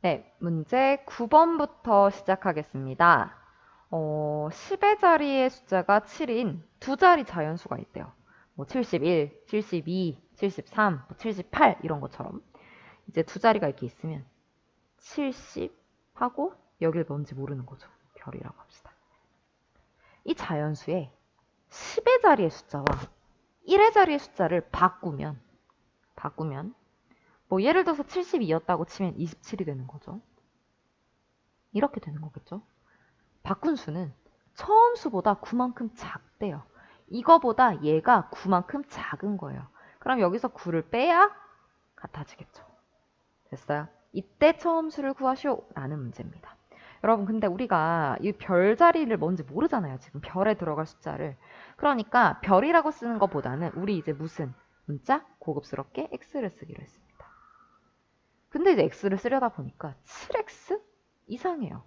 네, 문제 9번부터 시작하겠습니다. 10의 자리의 숫자가 7인 두 자리 자연수가 있대요. 뭐 71, 72, 73, 78 이런 것처럼 이제 두 자리가 이렇게 있으면 70 하고 여길 뭔지 모르는 거죠. 별이라고 합시다. 이 자연수에 10의 자리의 숫자와 1의 자리의 숫자를 바꾸면 뭐 예를 들어서 72였다고 치면 27이 되는 거죠. 이렇게 되는 거겠죠. 바꾼 수는 처음 수보다 9만큼 작대요. 이거보다 얘가 9만큼 작은 거예요. 그럼 여기서 9를 빼야 같아지겠죠. 됐어요? 이때 처음 수를 구하시오 라는 문제입니다. 여러분 근데 우리가 이 별 자리를 뭔지 모르잖아요. 지금 별에 들어갈 숫자를. 그러니까 별이라고 쓰는 것보다는 우리 이제 무슨 문자? 고급스럽게 x를 쓰기로 했습니다. 근데 이제 x를 쓰려다 보니까 7x? 이상해요.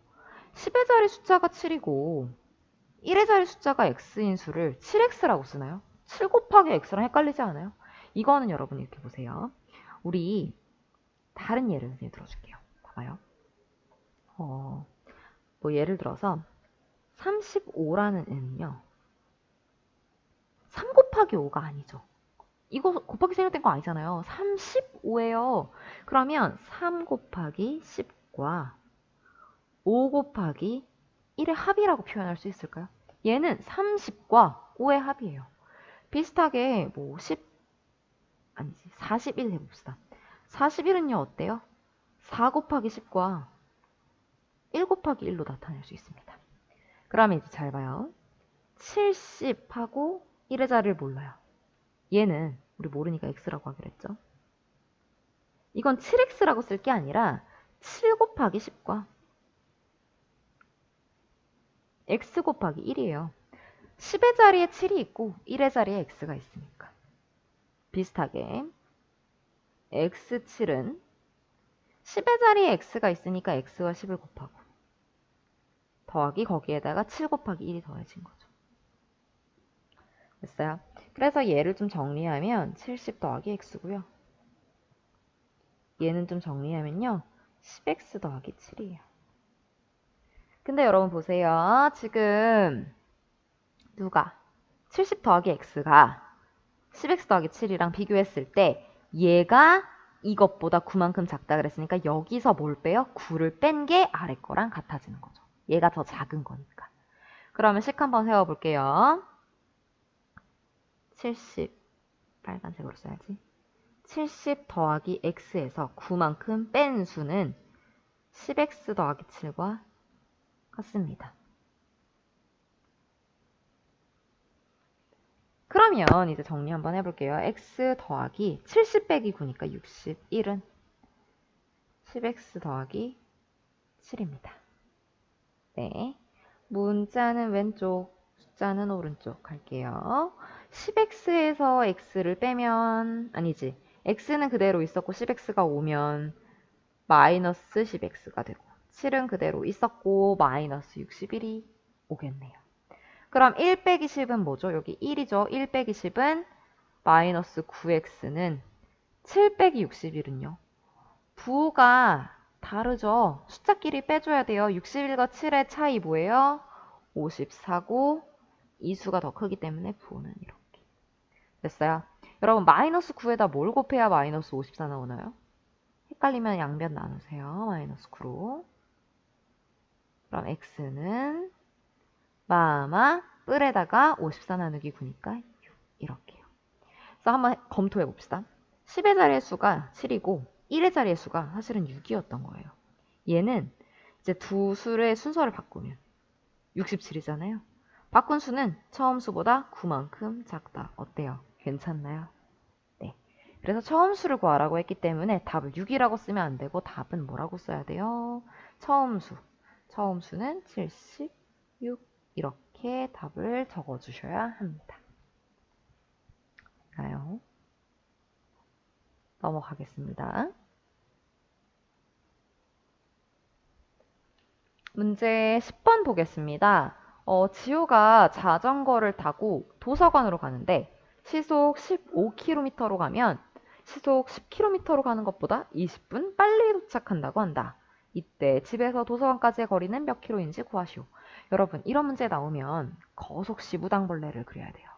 10의 자리 숫자가 7이고 1의 자리 숫자가 x인 수를 7x라고 쓰나요? 7 곱하기 x랑 헷갈리지 않아요? 이거는 여러분 이렇게 보세요. 우리 다른 예를 선생님 들어줄게요. 봐봐요. 뭐 예를 들어서 35라는 애는요. 3 곱하기 5가 아니죠. 이거 곱하기 생략된 거 아니잖아요. 35예요. 그러면 3 곱하기 10과 5 곱하기 1의 합이라고 표현할 수 있을까요? 얘는 30과 5의 합이에요. 비슷하게 뭐 10, 아니지 41 해봅시다. 41은요 어때요? 4 곱하기 10과 1 곱하기 1로 나타낼 수 있습니다. 그러면 이제 잘 봐요. 70하고 1의 자리를 몰라요. 얘는 우리 모르니까 x라고 하기로 했죠. 이건 7x라고 쓸 게 아니라 7 곱하기 10과 x 곱하기 1이에요. 10의 자리에 7이 있고 1의 자리에 x가 있으니까. 비슷하게 x7은 10의 자리에 x가 있으니까 x와 10을 곱하고 더하기 거기에다가 7 곱하기 1이 더해진 거죠. 됐어요? 그래서 얘를 좀 정리하면 70 더하기 x고요. 얘는 좀 정리하면요. 10x 더하기 7이에요. 근데 여러분 보세요. 지금 누가 70 더하기 x가 10x 더하기 7이랑 비교했을 때 얘가 이것보다 9만큼 작다 그랬으니까 여기서 뭘 빼요? 9를 뺀 게 아래 거랑 같아지는 거죠. 얘가 더 작은 거니까. 그러면 식 한번 세워볼게요. 70 빨간색으로 써야지. 70 더하기 x에서 9만큼 뺀 수는 10x 더하기 7과 같습니다. 그러면 이제 정리 한번 해볼게요. x 더하기 70 빼기 9니까 61은 10x 더하기 7입니다. 네. 문자는 왼쪽, 숫자는 오른쪽 할게요. 10x에서 x를 빼면, 아니지. x는 그대로 있었고 10x가 오면 마이너스 10x가 되고 7은 그대로 있었고 마이너스 61이 오겠네요. 그럼 1 빼기 10은 뭐죠? 여기 1이죠. 1 빼기 10은 마이너스 9x는 7 빼기 61은요. 부호가 다르죠. 숫자끼리 빼줘야 돼요. 61과 7의 차이 뭐예요? 54고 이 수가 더 크기 때문에 부호는 이렇게. 됐어요? 여러분 마이너스 9에다 뭘 곱해야 마이너스 54 나오나요? 헷갈리면 양변 나누세요. 마이너스 9로. 그럼 x는 마마 뿔에다가 54 나누기 9니까 6 이렇게요. 그래서 한번 검토해 봅시다. 10의 자리의 수가 7이고 1의 자리의 수가 사실은 6이었던 거예요. 얘는 이제 두 수의 순서를 바꾸면 67이잖아요. 바꾼 수는 처음 수보다 9만큼 작다. 어때요? 괜찮나요? 네. 그래서 처음 수를 구하라고 했기 때문에 답을 6이라고 쓰면 안 되고 답은 뭐라고 써야 돼요? 처음 수. 처음 수는 76 이렇게 답을 적어주셔야 합니다. 가요. 넘어가겠습니다. 문제 10번 보겠습니다. 지호가 자전거를 타고 도서관으로 가는데 시속 15km로 가면 시속 10km로 가는 것보다 20분 빨리 도착한다고 한다. 이때 집에서 도서관까지의 거리는 몇 킬로인지 구하시오. 여러분, 이런 문제 나오면 거속시 무당벌레를 그려야 돼요.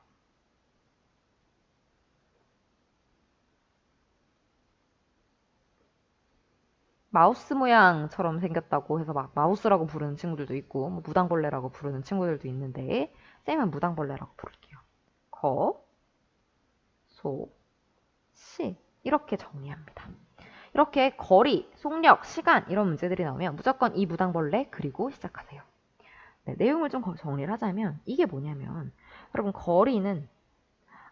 마우스 모양처럼 생겼다고 해서 막 마우스라고 부르는 친구들도 있고 뭐 무당벌레라고 부르는 친구들도 있는데 쌤은 무당벌레라고 부를게요. 거, 소, 시 이렇게 정리합니다. 이렇게 거리, 속력, 시간 이런 문제들이 나오면 무조건 이 무당벌레 그리고 시작하세요. 네, 내용을 좀 정리를 하자면 이게 뭐냐면 여러분 거리는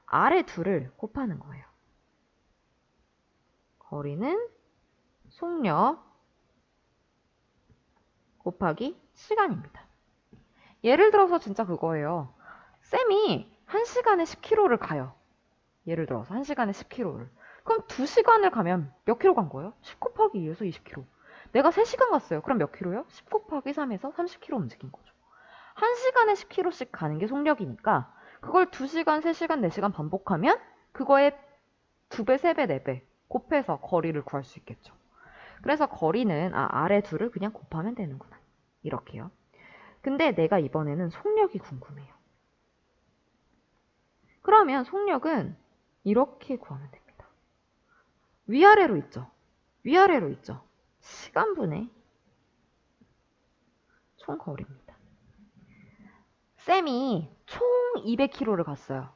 아래 둘을 곱하는 거예요. 거리는 속력 곱하기 시간입니다. 예를 들어서 진짜 그거예요. 쌤이 1시간에 10km를 가요. 예를 들어서 1시간에 10km를. 그럼 2시간을 가면 몇 킬로 간 거예요? 10 곱하기 2에서 20km. 내가 3시간 갔어요. 그럼 몇 킬로요? 10 곱하기 3에서 30km 움직인 거죠. 1시간에 10km씩 가는 게 속력이니까 그걸 2시간, 3시간, 4시간 반복하면 그거에 2배, 3배, 4배 곱해서 거리를 구할 수 있겠죠. 그래서 거리는 아래 둘을 그냥 곱하면 되는구나. 이렇게요. 근데 내가 이번에는 속력이 궁금해요. 그러면 속력은 이렇게 구하면 됩니다. 위아래로 있죠. 위아래로 있죠. 시간분의 총거리입니다. 쌤이 총 200km를 갔어요.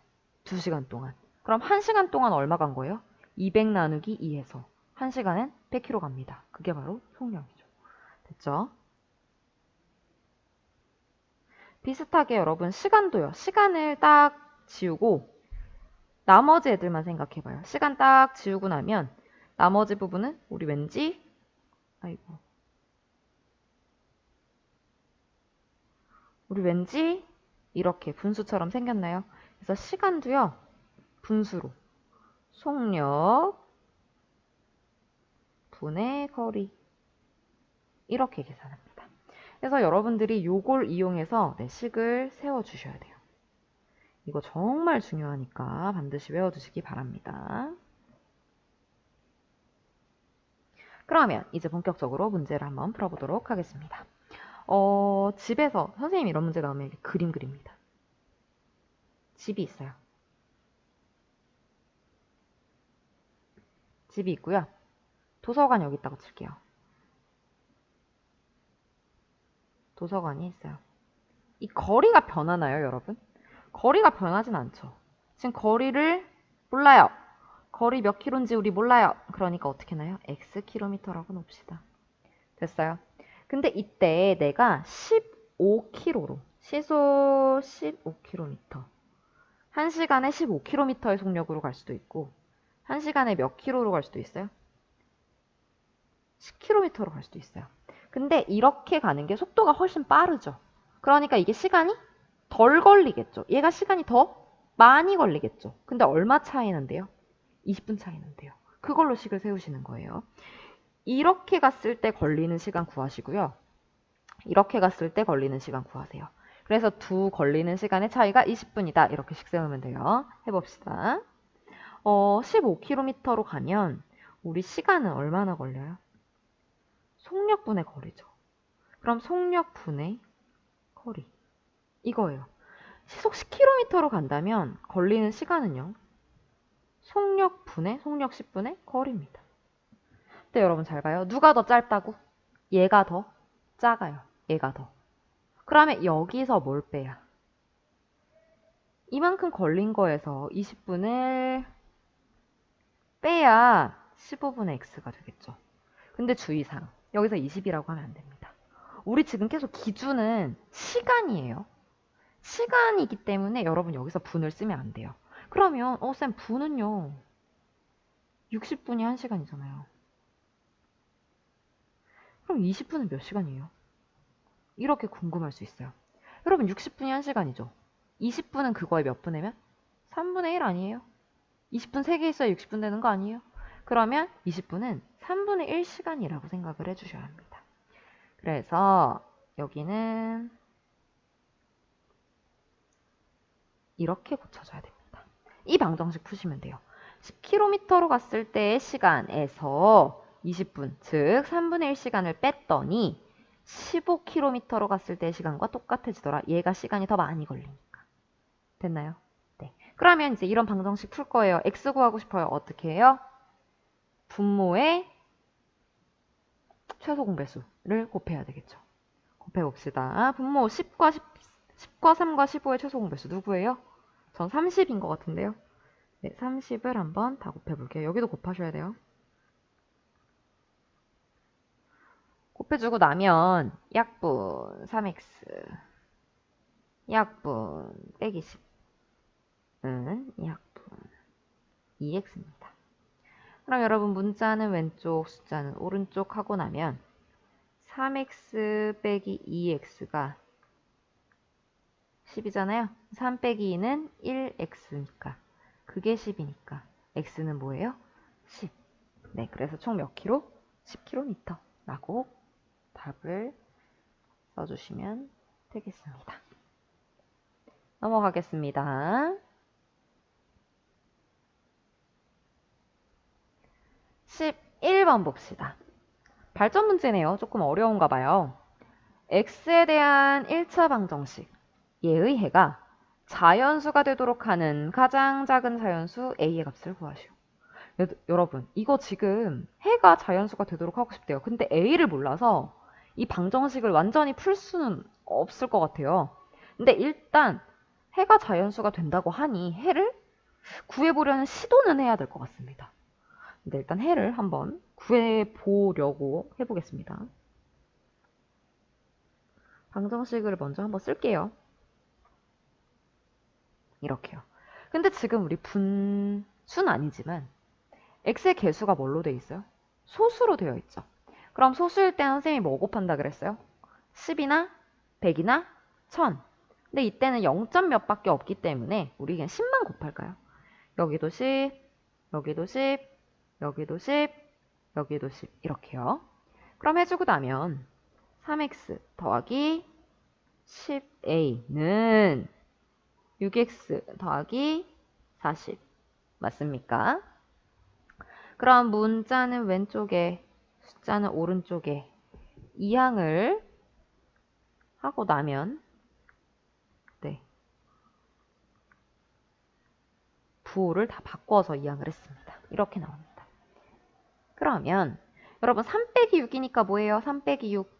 2시간 동안. 그럼 1시간 동안 얼마 간 거예요? 200 나누기 2해서 1시간은 100km 갑니다. 그게 바로 속력이죠. 됐죠? 비슷하게 여러분 시간도요. 시간을 딱 지우고 나머지 애들만 생각해봐요. 시간 딱 지우고 나면 나머지 부분은 우리 왠지 이렇게 분수처럼 생겼나요? 그래서 시간도요. 분수로 속력 분의 거리 이렇게 계산합니다. 그래서 여러분들이 요걸 이용해서 식을 세워주셔야 돼요. 이거 정말 중요하니까 반드시 외워두시기 바랍니다. 그러면 이제 본격적으로 문제를 한번 풀어보도록 하겠습니다. 집에서 선생님이 이런 문제 나오면 이렇게 그림 그립니다. 집이 있어요. 집이 있고요. 도서관 여기 있다고 칠게요. 도서관이 있어요. 이 거리가 변하나요, 여러분? 거리가 변하진 않죠. 지금 거리를 몰라요. 거리 몇 킬로인지 우리 몰라요. 그러니까 어떻게 나요? x 킬로미터라고 놓읍시다. 됐어요? 근데 이때 내가 15km로 시속 15km 1시간에 15km의 속력으로 갈 수도 있고 1시간에 몇 킬로로 갈 수도 있어요? 10km로 갈 수도 있어요. 근데 이렇게 가는 게 속도가 훨씬 빠르죠. 그러니까 이게 시간이 덜 걸리겠죠. 얘가 시간이 더 많이 걸리겠죠. 근데 얼마 차이는 돼요? 20분 차이는 돼요. 그걸로 식을 세우시는 거예요. 이렇게 갔을 때 걸리는 시간 구하시고요. 이렇게 갔을 때 걸리는 시간 구하세요. 그래서 두 걸리는 시간의 차이가 20분이다. 이렇게 식 세우면 돼요. 해봅시다. 15km로 가면 우리 시간은 얼마나 걸려요? 속력분의 거리죠. 그럼 속력분의 거리. 이거예요. 시속 10km로 간다면 걸리는 시간은요. 속력분의 속력 10분의 거리입니다. 근데 여러분 잘 봐요. 누가 더 짧다고? 얘가 더 작아요. 얘가 더. 그러면 여기서 뭘 빼야? 이만큼 걸린 거에서 20분을 빼야 15분의 x가 되겠죠. 근데 주의사항. 여기서 20이라고 하면 안 됩니다. 우리 지금 계속 기준은 시간이에요. 시간이기 때문에 여러분 여기서 분을 쓰면 안 돼요. 그러면 쌤 분은요. 60분이 1시간이잖아요. 그럼 20분은 몇 시간이에요? 이렇게 궁금할 수 있어요. 여러분 60분이 1시간이죠. 20분은 그거에 몇 분이면? 3분의 1 아니에요? 20분 3개 있어야 60분 되는 거 아니에요? 그러면 20분은 3분의 1시간이라고 생각을 해주셔야 합니다. 그래서 여기는 이렇게 고쳐줘야 됩니다. 이 방정식 푸시면 돼요. 10km로 갔을 때의 시간에서 20분, 즉 3분의 1시간을 뺐더니 15km로 갔을 때의 시간과 똑같아지더라. 얘가 시간이 더 많이 걸리니까. 됐나요? 네. 그러면 이제 이런 방정식 풀 거예요. x 구하고 싶어요. 어떻게 해요? 분모의 최소 공배수를 곱해야 되겠죠. 곱해봅시다. 분모 10과 3과 15의 최소 공배수 누구예요? 전 30인 것 같은데요. 네, 30을 한번 다 곱해볼게요. 여기도 곱하셔야 돼요. 곱해주고 나면 약분 3x 약분 빼기 10은 약분 2x입니다. 그럼 여러분 문자는 왼쪽, 숫자는 오른쪽 하고 나면 3x 빼기 2x가 10이잖아요. 3 빼기 2는 1x니까 그게 10이니까 x는 뭐예요? 10. 네, 그래서 총 몇 킬로? 10km 라고 답을 써주시면 되겠습니다. 넘어가겠습니다. 11번 봅시다. 발전 문제네요. 조금 어려운가 봐요. x에 대한 1차 방정식 얘의 해가 자연수가 되도록 하는 가장 작은 자연수 a의 값을 구하시오. 여러분 이거 지금 해가 자연수가 되도록 하고 싶대요. 근데 a를 몰라서 이 방정식을 완전히 풀 수는 없을 것 같아요. 근데 일단 해가 자연수가 된다고 하니 해를 구해보려는 시도는 해야 될 것 같습니다. 근데 일단 해를 한번 구해보려고 해보겠습니다. 방정식을 먼저 한번 쓸게요. 이렇게요. 근데 지금 우리 분수는 아니지만 x의 개수가 뭘로 되어 있어요? 소수로 되어 있죠. 그럼 소수일 때 선생님이 뭐 곱한다 그랬어요? 10이나 100이나 1000. 근데 이때는 0점 몇 밖에 없기 때문에 우리 그냥 10만 곱할까요? 여기도 10, 여기도 10, 여기도 10, 여기도 10 이렇게요. 그럼 해주고 나면 3x 더하기 10a는 6x 더하기 40 맞습니까? 그럼 문자는 왼쪽에 숫자는 오른쪽에 이항을 하고 나면 네 부호를 다 바꿔서 이항을 했습니다. 이렇게 나옵니다. 그러면 여러분 3 빼기 6이니까 뭐예요? 3 빼기 6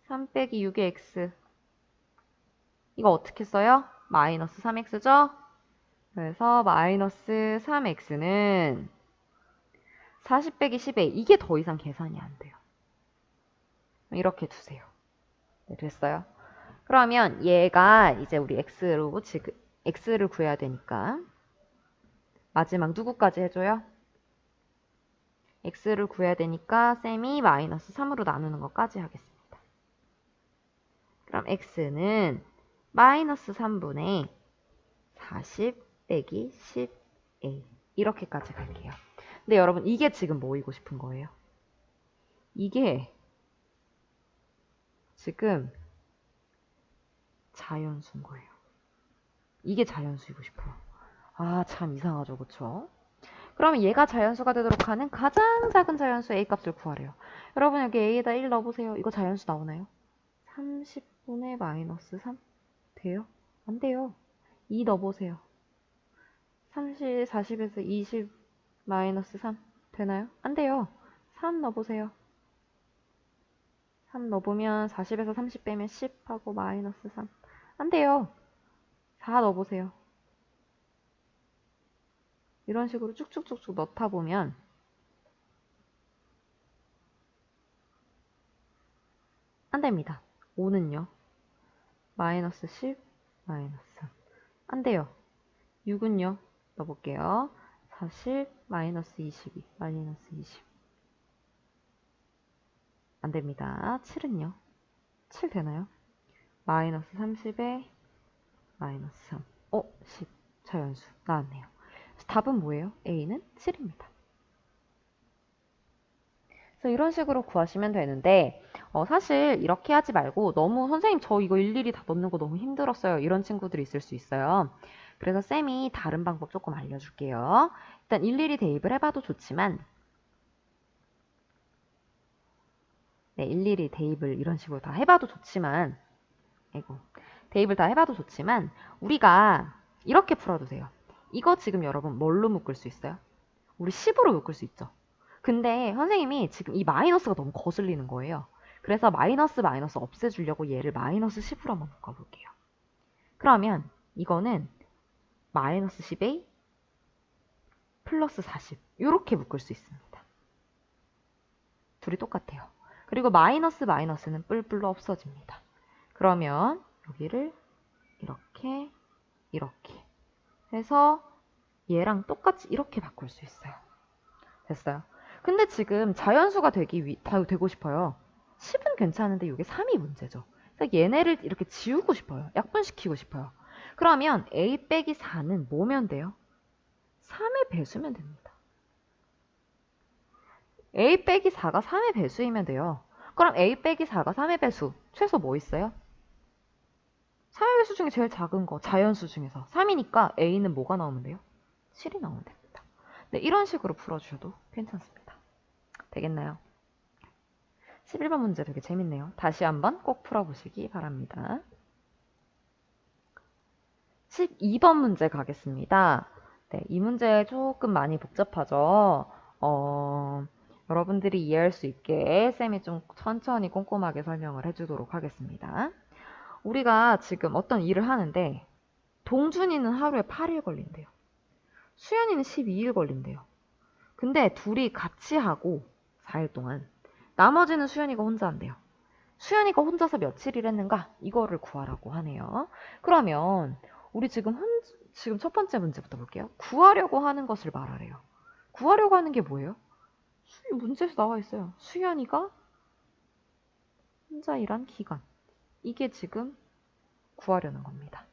3 빼기 6의 x 이거 어떻게 써요? 마이너스 3x죠? 그래서 마이너스 3x는 40 빼기 10에 이게 더 이상 계산이 안 돼요. 이렇게 두세요. 네, 됐어요. 그러면 얘가 이제 우리 x로 지금 x를 구해야 되니까 마지막 누구까지 해줘요? x를 구해야 되니까 쌤이 마이너스 3으로 나누는 것까지 하겠습니다. 그럼 x는 마이너스 3분의 40 빼기 10a 이렇게까지 갈게요. 근데 여러분 이게 지금 뭐이고 싶은 거예요? 이게 지금 자연수인 거예요. 이게 자연수이고 싶어요. 아, 참 이상하죠, 그쵸? 그러면 얘가 자연수가 되도록 하는 가장 작은 자연수 a 값을 구하래요. 여러분 여기 a에다 1 넣어보세요. 이거 자연수 나오나요? 30분의 마이너스 3 돼요? 안 돼요. 2 넣어보세요. 30, 40에서 20 마이너스 3 되나요? 안 돼요. 3 넣어보세요. 3 넣어보면 40에서 30 빼면 10 하고 마이너스 3 안 돼요. 4 넣어보세요. 이런 식으로 쭉쭉쭉쭉 넣다 보면 안 됩니다. 5는요. 마이너스 10, 마이너스 3. 안 돼요. 6은요. 넣어볼게요. 40, 마이너스 22, 마이너스 20. 안 됩니다. 7은요. 7 되나요? 마이너스 30에 마이너스 3. 10. 자연수 나왔네요. 답은 뭐예요? A는 7입니다. 그래서 이런 식으로 구하시면 되는데 사실 이렇게 하지 말고 너무 선생님 저 이거 일일이 다 넣는 거 너무 힘들었어요. 이런 친구들이 있을 수 있어요. 그래서 쌤이 다른 방법 조금 알려줄게요. 일단 일일이 대입을 해봐도 좋지만 네, 일일이 대입을 이런 식으로 다 해봐도 좋지만, 아이고, 대입을 다 해봐도 좋지만, 우리가 이렇게 풀어도 돼요. 이거 지금 여러분 뭘로 묶을 수 있어요? 우리 10으로 묶을 수 있죠. 근데 선생님이 지금 이 마이너스가 너무 거슬리는 거예요. 그래서 마이너스 마이너스 없애주려고 얘를 마이너스 10으로 한번 묶어볼게요. 그러면 이거는 마이너스 10a 플러스 40 이렇게 묶을 수 있습니다. 둘이 똑같아요. 그리고 마이너스 마이너스는 뿔뿔로 없어집니다. 그러면 여기를 이렇게 이렇게 해서 얘랑 똑같이 이렇게 바꿀 수 있어요. 됐어요. 근데 지금 자연수가 되고 싶어요. 10은 괜찮은데 이게 3이 문제죠. 그래서 얘네를 이렇게 지우고 싶어요. 약분시키고 싶어요. 그러면 a 빼기 4는 뭐면 돼요? 3의 배수면 됩니다. a 빼기 4가 3의 배수이면 돼요. 그럼 a 빼기 4가 3의 배수. 최소 뭐 있어요? 3의 배수 중에 제일 작은 거. 자연수 중에서. 3이니까 a는 뭐가 나오면 돼요? 7이 나오면 됩니다. 네, 이런 식으로 풀어주셔도 괜찮습니다. 되겠나요? 11번 문제 되게 재밌네요. 다시 한번 꼭 풀어보시기 바랍니다. 12번 문제 가겠습니다. 네, 이 문제 조금 많이 복잡하죠. 여러분들이 이해할 수 있게 쌤이 좀 천천히 꼼꼼하게 설명을 해주도록 하겠습니다. 우리가 지금 어떤 일을 하는데 동준이는 하루에 8일 걸린대요. 수연이는 12일 걸린대요. 근데 둘이 같이 하고 4일 동안 나머지는 수연이가 혼자 한대요. 수연이가 혼자서 며칠 일했는가? 이거를 구하라고 하네요. 그러면 우리 지금 첫 번째 문제부터 볼게요. 구하려고 하는 것을 말하래요. 구하려고 하는 게 뭐예요? 문제에서 나와 있어요. 수연이가 혼자 일한 기간. 이게 지금 구하려는 겁니다.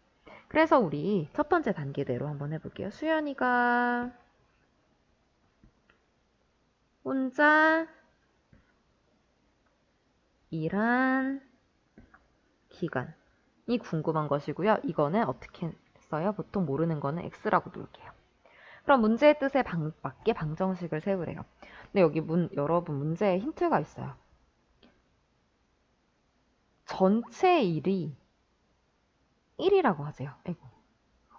그래서 우리 첫 번째 단계대로 한번 해볼게요. 수연이가 혼자 일한 기간이 궁금한 것이고요. 이거는 어떻게 써요? 보통 모르는 거는 X라고 놓을게요. 그럼 문제의 뜻에 맞게 방정식을 세우래요. 근데 여기 여러분 문제에 힌트가 있어요. 전체 일이 1이라고 하세요. 아이고.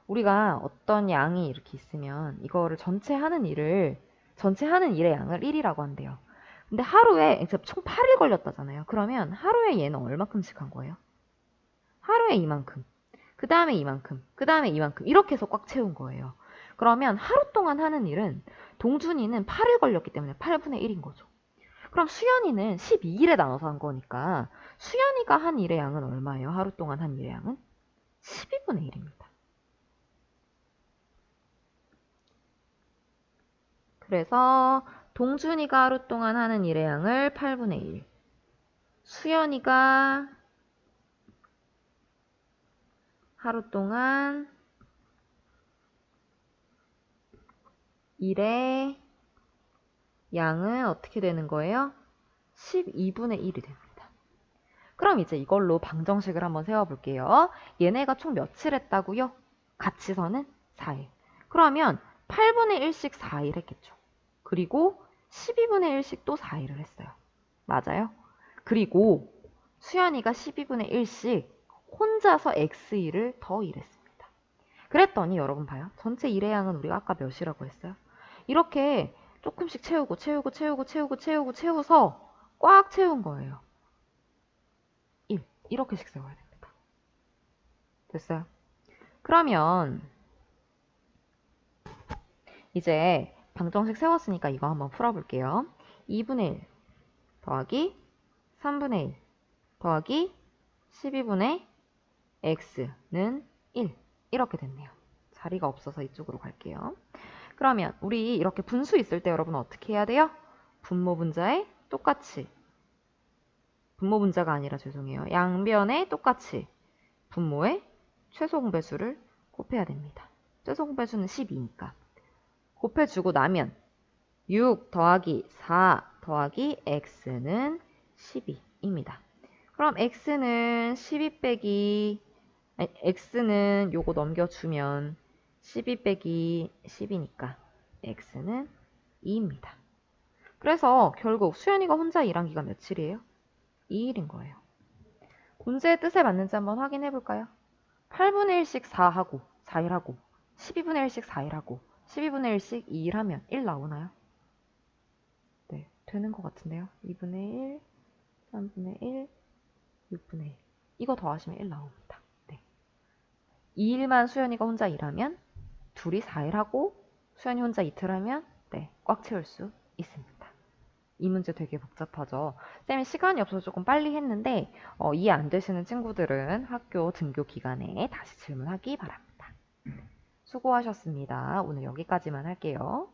우리가 어떤 양이 이렇게 있으면 이거를 전체 하는 일의 양을 1이라고 한대요. 근데 하루에 총 8일 걸렸다잖아요. 그러면 하루에 얘는 얼마큼씩 한 거예요? 하루에 이만큼, 그 다음에 이만큼, 그 다음에 이만큼 이렇게 해서 꽉 채운 거예요. 그러면 하루 동안 하는 일은 동준이는 8일 걸렸기 때문에 8분의 1인 거죠. 그럼 수연이는 12일에 나눠서 한 거니까 수연이가 한 일의 양은 얼마예요? 하루 동안 한 일의 양은? 12분의 1입니다. 그래서 동준이가 하루 동안 하는 일의 양을 8분의 1, 수연이가 하루 동안 일의 양은 어떻게 되는 거예요? 12분의 1이 됩니다. 그럼 이제 이걸로 방정식을 한번 세워볼게요. 얘네가 총 며칠 했다고요? 같이서는 4일. 그러면 8분의 1씩 4일 했겠죠. 그리고 12분의 1씩 또 4일을 했어요. 맞아요? 그리고 수연이가 12분의 1씩 혼자서 x일을 더 일했습니다. 그랬더니 여러분 봐요. 전체 일의 양은 우리가 아까 몇이라고 했어요? 이렇게 조금씩 채우서 꽉 채운 거예요. 1. 이렇게씩 세워야 됩니다. 됐어요? 그러면 이제 방정식 세웠으니까 이거 한번 풀어볼게요. 2분의 1 더하기 3분의 1 더하기 12분의 x는 1 이렇게 됐네요. 자리가 없어서 이쪽으로 갈게요. 그러면 우리 이렇게 분수 있을 때 여러분 어떻게 해야 돼요? 분모 분자에 똑같이 분모 분자가 아니라 죄송해요. 양변에 똑같이 분모의 최소 공배수를 곱해야 됩니다. 최소 공배수는 12니까 곱해주고 나면 6 더하기 4 더하기 x는 12입니다. 그럼 x는 12 빼기 x는 요거 넘겨주면 12 빼기 10이니까 x는 2입니다. 그래서 결국 수연이가 혼자 일한 기간 며칠이에요? 2일인 거예요. 문제의 뜻에 맞는지 한번 확인해 볼까요? 8분의 1씩 4하고 4일하고 12분의 1씩 4일하고 12분의 1씩 2일 하면 1 나오나요? 네, 되는 것 같은데요. 2분의 1, 3분의 1, 6분의 1. 이거 더하시면 1 나옵니다. 네. 2일만 수연이가 혼자 일하면 둘이 4일하고 수연이 혼자 이틀하면 네, 꽉 채울 수 있습니다. 이 문제 되게 복잡하죠. 쌤이 시간이 없어서 조금 빨리 했는데 이해 안 되시는 친구들은 학교 등교 기간에 다시 질문하기 바랍니다. 수고하셨습니다. 오늘 여기까지만 할게요.